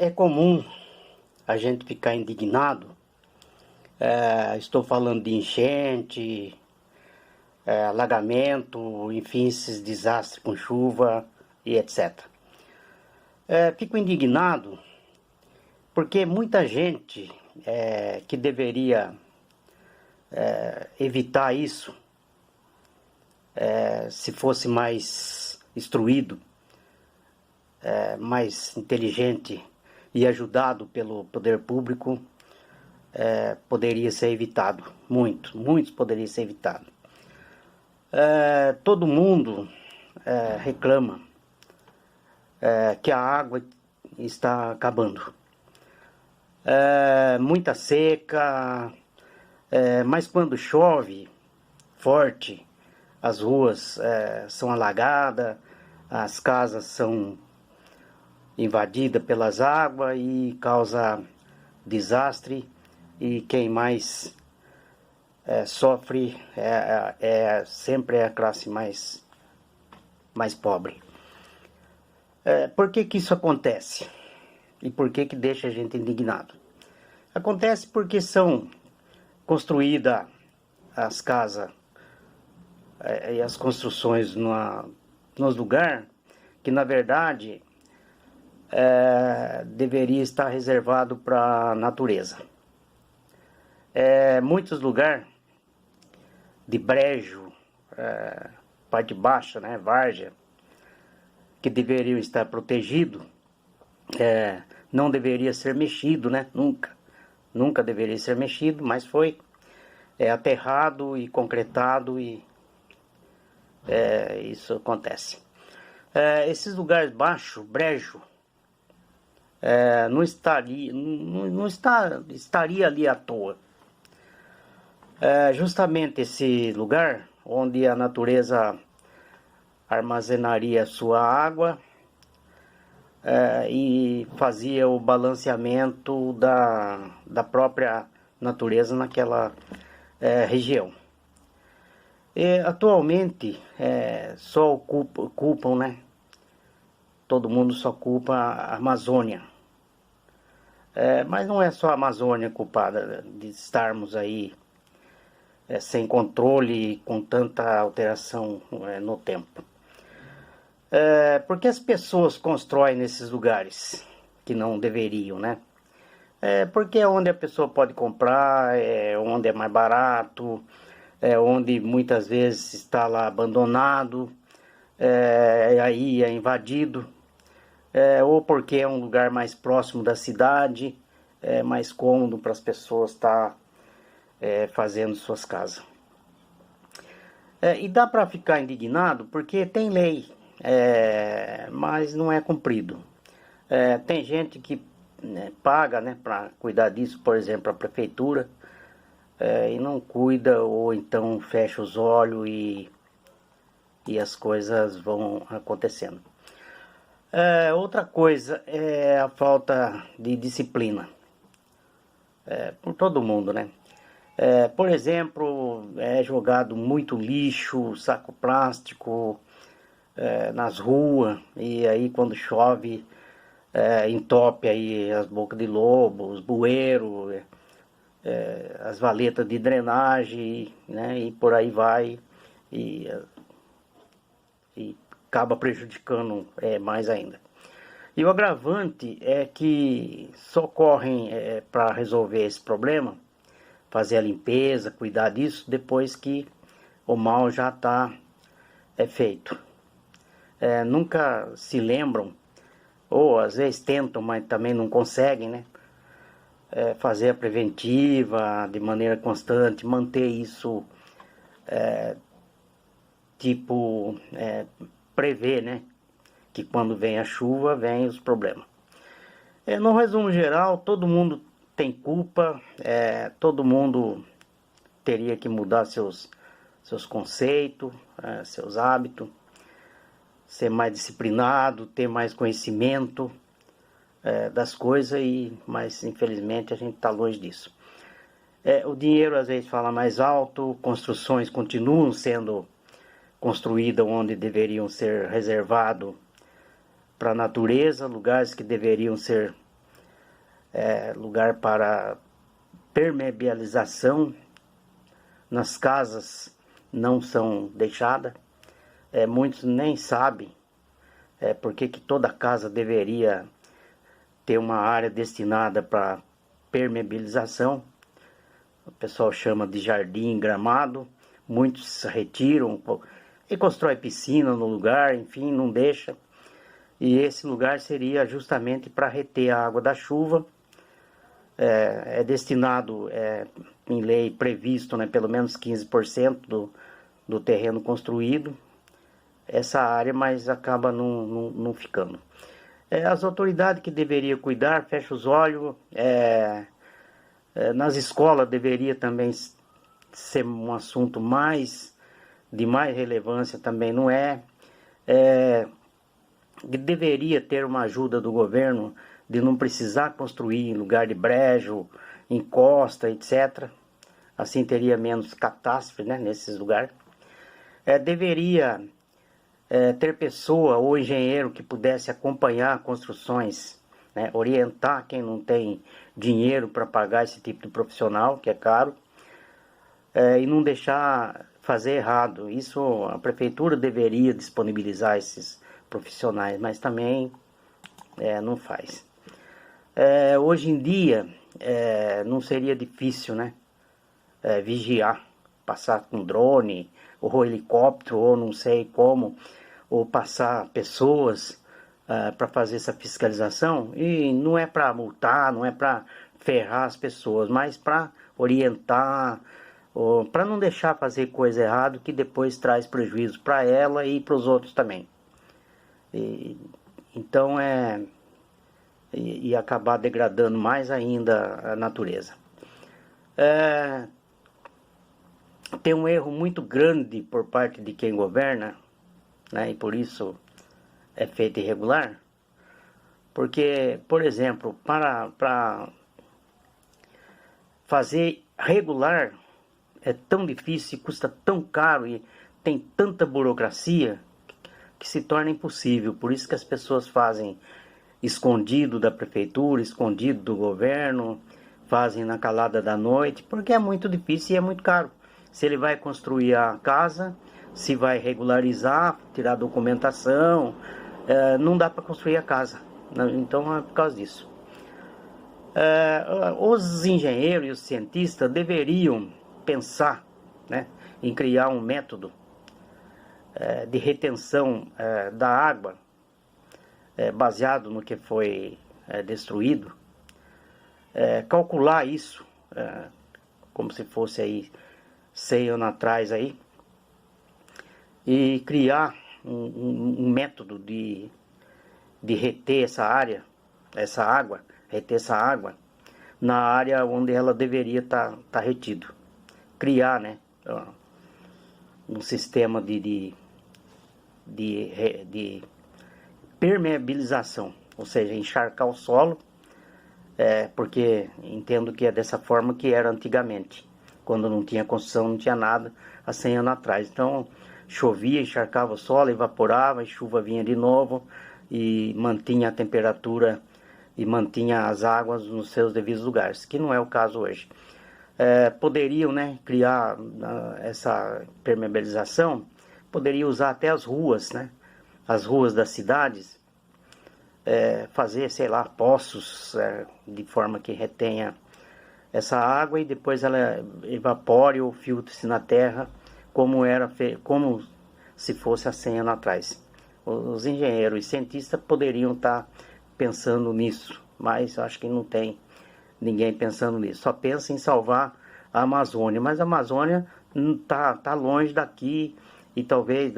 É comum a gente ficar indignado. Estou falando de enchente, alagamento, enfim, esses desastres com chuva e etc. Fico indignado porque muita gente que deveria evitar isso, se fosse mais instruído, mais inteligente e ajudado pelo poder público, poderia ser evitado. Muitos poderiam ser evitados. Todo mundo reclama que a água está acabando. Muita seca, mas quando chove forte, as ruas são alagadas, as casas são invadidas pelas águas e causa desastre, e quem mais sofre sempre a classe mais pobre. Por que isso acontece? E por que deixa a gente indignado? Acontece porque são construídas as casas e as construções nos lugares que, na verdade, deveria estar reservado para a natureza. Muitos lugares de brejo, parte baixa, né, várzea, que deveriam estar protegidos, não deveria ser mexido, né? Nunca deveria ser mexido, mas foi aterrado e concretado, e isso acontece. Esses lugares baixos, brejo, não estaria ali à toa. Justamente esse lugar onde a natureza armazenaria sua água e fazia o balanceamento da própria natureza naquela região. E, atualmente só culpam, né? Todo mundo só culpa a Amazônia. Mas não é só a Amazônia culpada de estarmos aí sem controle, com tanta alteração no tempo. Porque as pessoas constroem nesses lugares que não deveriam, né? Porque é onde a pessoa pode comprar, onde é mais barato, onde muitas vezes está lá abandonado, aí é invadido, ou porque é um lugar mais próximo da cidade, mais cômodo para as pessoas estar fazendo suas casas. E dá para ficar indignado porque tem lei, mas não é cumprido. Tem gente que paga, né, para cuidar disso, por exemplo, a prefeitura, e não cuida, ou então fecha os olhos e as coisas vão acontecendo. Outra coisa é a falta de disciplina por todo mundo, né? Por exemplo, é jogado muito lixo, saco plástico nas ruas, e aí quando chove entope aí as bocas de lobo, os bueiros, as valetas de drenagem, né? E por aí vai, e acaba prejudicando mais ainda. E o agravante é que só correm para resolver esse problema, fazer a limpeza, cuidar disso, depois que o mal já está feito. Nunca se lembram, ou às vezes tentam, mas também não conseguem, né? Fazer a preventiva de maneira constante, manter isso, prever, né? Que quando vem a chuva, vem os problemas. No resumo geral, todo mundo tem culpa, todo mundo teria que mudar seus conceitos, seus hábitos, ser mais disciplinado, ter mais conhecimento das coisas, mas infelizmente a gente está longe disso. O dinheiro às vezes fala mais alto, construções continuam sendo construídas onde deveriam ser reservados para a natureza, lugares que deveriam ser lugar para permeabilização nas casas não são deixadas. Muitos nem sabem porque que toda casa deveria ter uma área destinada para permeabilização. O pessoal chama de jardim gramado. Muitos retiram e constrói piscina no lugar, enfim, não deixa. E esse lugar seria justamente para reter a água da chuva. É destinado, em lei, previsto, né, pelo menos 15% do terreno construído, essa área, mas acaba não ficando. As autoridades que deveriam cuidar, fecham os olhos. Nas escolas deveria também ser um assunto de mais relevância, também não é. Deveria ter uma ajuda do governo de não precisar construir em lugar de brejo, encosta, etc. Assim teria menos catástrofe, né, nesses lugares. Deveria ter pessoa ou engenheiro que pudesse acompanhar construções, né, orientar quem não tem dinheiro para pagar esse tipo de profissional, que é caro, e não deixar fazer errado. Isso a prefeitura deveria disponibilizar esses profissionais, mas também não faz. Hoje em dia não seria difícil, né, vigiar, passar com drone ou helicóptero ou não sei como, ou passar pessoas para fazer essa fiscalização. E não é para multar, não é para ferrar as pessoas, mas para orientar, para não deixar fazer coisa errada que depois traz prejuízo para ela e para os outros também. Então e acabar degradando mais ainda a natureza. Tem um erro muito grande por parte de quem governa, né, e por isso é feito irregular. Porque, por exemplo, para fazer regular é tão difícil, custa tão caro e tem tanta burocracia que se torna impossível. Por isso que as pessoas fazem escondido da prefeitura, escondido do governo, fazem na calada da noite, porque é muito difícil e é muito caro. Se ele vai construir a casa, se vai regularizar, tirar documentação, não dá para construir a casa. Então é por causa disso. Os engenheiros e os cientistas deveriam pensar, né, em criar um método de retenção da água, baseado no que foi destruído, calcular isso, como se fosse aí 100 anos atrás aí, e criar um método de reter reter essa água na área onde ela deveria estar retido. Criar, né, um sistema de permeabilização, ou seja, encharcar o solo, porque entendo que é dessa forma que era antigamente, quando não tinha construção, não tinha nada, há 100 anos atrás. Então chovia, encharcava o solo, evaporava, e chuva vinha de novo e mantinha a temperatura e mantinha as águas nos seus devidos lugares, que não é o caso hoje. Poderiam, né, criar essa permeabilização, poderia usar até as ruas, né, as ruas das cidades, fazer, sei lá, poços, de forma que retenha essa água e depois ela evapore ou filtre-se na terra, como como se fosse há 100 anos atrás. Os engenheiros e cientistas poderiam estar pensando nisso, mas acho que não tem ninguém pensando nisso. Só pensa em salvar a Amazônia, mas a Amazônia tá longe daqui e talvez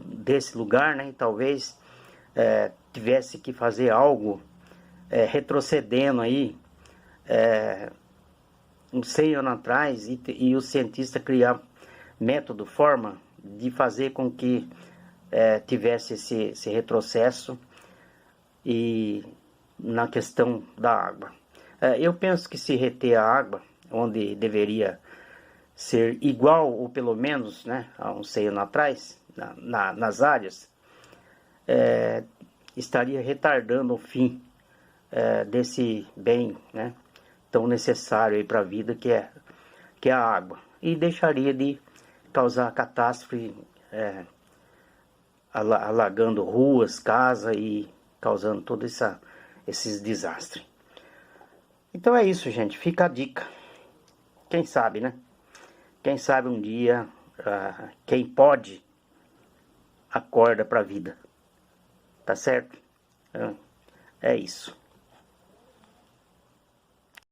desse lugar, né? E talvez tivesse que fazer algo retrocedendo aí uns 100 anos atrás e o cientista criar método, forma de fazer com que tivesse esse retrocesso e na questão da água. Eu penso que se reter a água, onde deveria ser igual ou pelo menos, né, há uns 100 anos atrás, nas áreas, estaria retardando o fim desse bem, né, tão necessário para a vida que é a água. E deixaria de causar catástrofe, alagando ruas, casas e causando todos esses desastres. Então é isso, gente. Fica a dica. Quem sabe, né? Quem sabe um dia, quem pode, acorda para a vida. Tá certo? É isso.